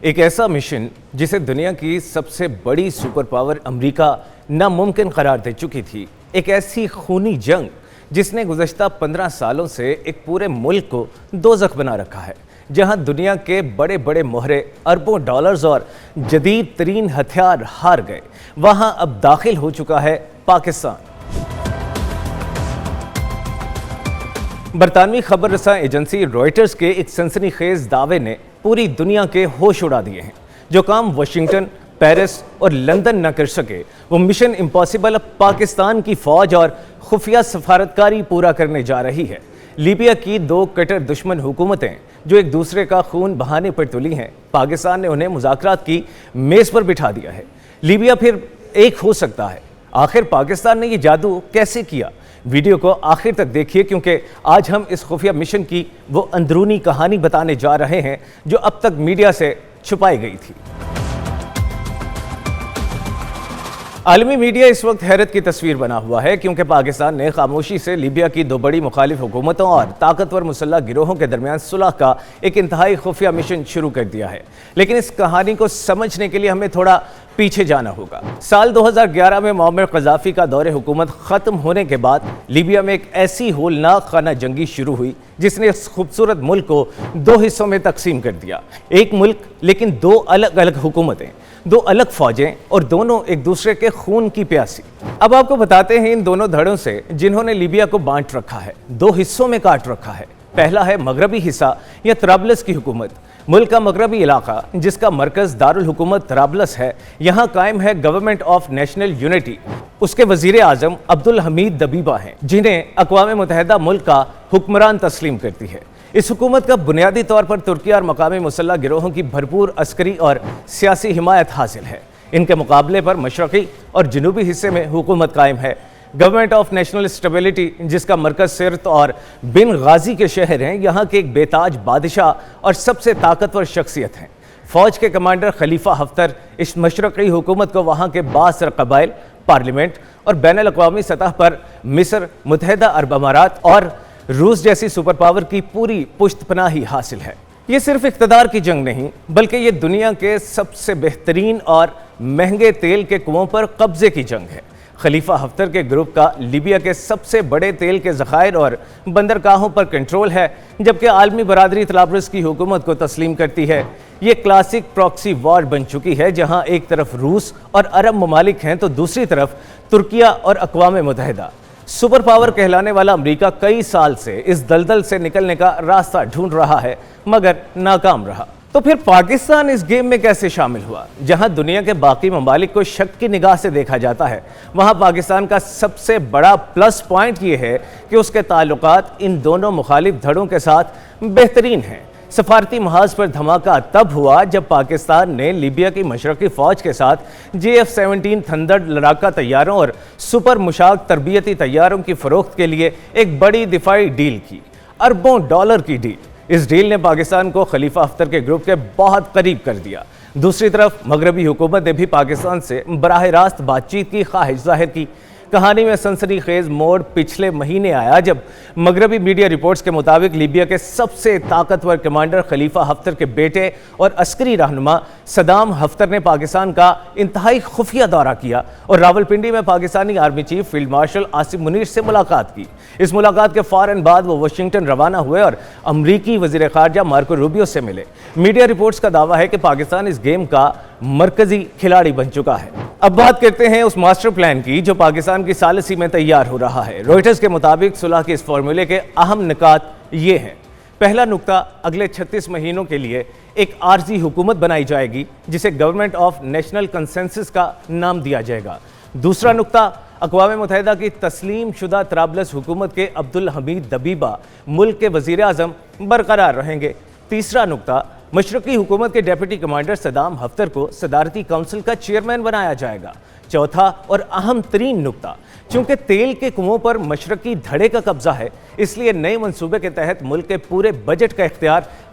ایک ایسا مشن جسے دنیا کی سب سے بڑی سپر پاور امریکہ ناممکن قرار دے چکی تھی، ایک ایسی خونی جنگ جس نے گزشتہ 15 سالوں سے ایک پورے ملک کو دوزخ بنا رکھا ہے، جہاں دنیا کے بڑے بڑے مہرے اربوں ڈالرز اور جدید ترین ہتھیار ہار گئے، وہاں اب داخل ہو چکا ہے پاکستان۔ برطانوی خبر رساں ایجنسی رائٹرز کے ایک سنسنی خیز دعوے نے پوری دنیا کے ہوش اڑا دیے ہیں۔ جو کام واشنگٹن، پیرس اور لندن نہ کر سکے، وہ مشن امپاسبل اب پاکستان کی فوج اور خفیہ سفارتکاری پورا کرنے جا رہی ہے۔ لیبیا کی دو کٹر دشمن حکومتیں جو ایک دوسرے کا خون بہانے پر تلی ہیں، پاکستان نے انہیں مذاکرات کی میز پر بٹھا دیا ہے۔ لیبیا پھر ایک ہو سکتا ہے۔ آخر پاکستان نے یہ جادو کیسے کیا؟ ویڈیو کو آخر تک دیکھیے، کیونکہ آج ہم اس خفیہ مشن کی وہ اندرونی کہانی بتانے جا رہے ہیں جو اب تک میڈیا سے چھپائی گئی تھی۔ عالمی میڈیا اس وقت حیرت کی تصویر بنا ہوا ہے، کیونکہ پاکستان نے خاموشی سے لیبیا کی دو بڑی مخالف حکومتوں اور طاقتور مسلح گروہوں کے درمیان صلح کا ایک انتہائی خفیہ مشن شروع کر دیا ہے۔ لیکن اس کہانی کو سمجھنے کے لیے ہمیں تھوڑا پیچھے جانا ہوگا۔ سال 2011 میں معمر قذافی کا دور حکومت ختم ہونے کے بعد لیبیا میں ایک ایسی ہولناک خانہ جنگی شروع ہوئی جس نے اس خوبصورت ملک کو دو حصوں میں تقسیم کر دیا۔ ایک ملک لیکن دو الگ الگ حکومتیں، دو الگ فوجیں اور دونوں ایک دوسرے کے خون کی پیاسی۔ اب آپ کو بتاتے ہیں ان دونوں دھڑوں سے جنہوں نے لیبیا کو بانٹ رکھا ہے، دو حصوں میں کاٹ رکھا ہے۔ پہلا ہے مغربی حصہ یا طرابلس کی حکومت۔ ملک کا مغربی علاقہ جس کا مرکز دارالحکومت طرابلس ہے، یہاں قائم ہے گورنمنٹ آف نیشنل یونٹی۔ اس کے وزیر اعظم عبدالحمید دبیبہ ہیں، جنہیں اقوام متحدہ ملک کا حکمران تسلیم کرتی ہے۔ اس حکومت کا بنیادی طور پر ترکی اور مقامی مسلح گروہوں کی بھرپور عسکری اور سیاسی حمایت حاصل ہے۔ ان کے مقابلے پر مشرقی اور جنوبی حصے میں حکومت قائم ہے گورنمنٹ آف نیشنل اسٹیبلٹی، جس کا مرکز سرت اور بن غازی کے شہر ہیں، یہاں کے ایک بے تاج بادشاہ اور سب سے طاقتور شخصیت ہیں۔ فوج کے کمانڈر خلیفہ ہفتر اس مشرقی حکومت کو وہاں کے بااثر قبائل، پارلیمنٹ اور بین الاقوامی سطح پر مصر، متحدہ عرب امارات اور روس جیسی سپر پاور کی پوری پشت پناہی حاصل ہے۔ یہ صرف اقتدار کی جنگ نہیں، بلکہ یہ دنیا کے سب سے بہترین اور مہنگے تیل کے کنووں پر قبضے کی جنگ ہے۔ خلیفہ ہفتر کے گروپ کا لیبیا کے سب سے بڑے تیل کے ذخائر اور بندرگاہوں پر کنٹرول ہے، جبکہ عالمی برادری طرابلس کی حکومت کو تسلیم کرتی ہے۔ یہ کلاسک پراکسی وار بن چکی ہے، جہاں ایک طرف روس اور عرب ممالک ہیں تو دوسری طرف ترکیہ اور اقوام متحدہ۔ سپر پاور کہلانے والا امریکہ کئی سال سے اس دلدل سے نکلنے کا راستہ ڈھونڈ رہا ہے، مگر ناکام رہا۔ تو پھر پاکستان اس گیم میں کیسے شامل ہوا؟ جہاں دنیا کے باقی ممالک کو شک کی نگاہ سے دیکھا جاتا ہے، وہاں پاکستان کا سب سے بڑا پلس پوائنٹ یہ ہے کہ اس کے تعلقات ان دونوں مخالف دھڑوں کے ساتھ بہترین ہیں۔ سفارتی محاذ پر دھماکہ تب ہوا جب پاکستان نے لیبیا کی مشرقی فوج کے ساتھ JF-17 تھنڈر لڑاکا طیاروں اور سپر مشاق تربیتی طیاروں کی فروخت کے لیے ایک بڑی دفاعی ڈیل کی، اربوں ڈالر کی ڈیل۔ اس ڈیل نے پاکستان کو خلیفہ ہفتر کے گروپ کے بہت قریب کر دیا۔ دوسری طرف مغربی حکومت نے بھی پاکستان سے براہ راست بات چیت کی خواہش ظاہر کی۔ کہانی میں سنسنی خیز موڑ پچھلے مہینے آیا جب مغربی میڈیا رپورٹس کے مطابق لیبیا کے سب سے طاقتور کمانڈر خلیفہ ہفتر کے بیٹے اور عسکری رہنما صدام ہفتر نے پاکستان کا انتہائی خفیہ دورہ کیا اور راولپنڈی میں Pakistani army chief field marshal Asif Munir سے ملاقات کی۔ اس ملاقات کے فوراً بعد وہ واشنگٹن روانہ ہوئے اور امریکی وزیر خارجہ مارکو روبیو سے ملے۔ میڈیا رپورٹس کا دعویٰ ہے کہ پاکستان اس گیم کا مرکزی کھلاڑی بن چکا ہے۔ اب بات کرتے ہیں اس ماسٹر پلان کی جو پاکستان کی ثالثی میں تیار ہو رہا ہے۔ رائٹرز کے مطابق صلح کے اس فارمولے کے اہم نکات یہ ہیں۔ پہلا نکتہ، اگلے 36 مہینوں کے لیے ایک عارضی حکومت بنائی جائے گی جسے گورنمنٹ آف نیشنل کنسنسس کا نام دیا جائے گا۔ دوسرا نکتہ، اقوام متحدہ کی تسلیم شدہ طرابلس حکومت کے عبدالحمید دبیبہ ملک کے وزیر اعظم برقرار رہیں گے۔ تیسرا نکتہ، مشرقی حکومت کے ڈیپٹی کمانڈر صدام ہفتر کو صدارتی کونسل کا چیئرمین بنایا جائے گا۔ چوتھا اور اہم ترین نکتہ، چونکہ تیل کے کنووں پر مشرقی دھڑے کا قبضہ ہے، اس لیے نئے منصوبے کے تحت ملک کے پورے بجٹ کا اختیار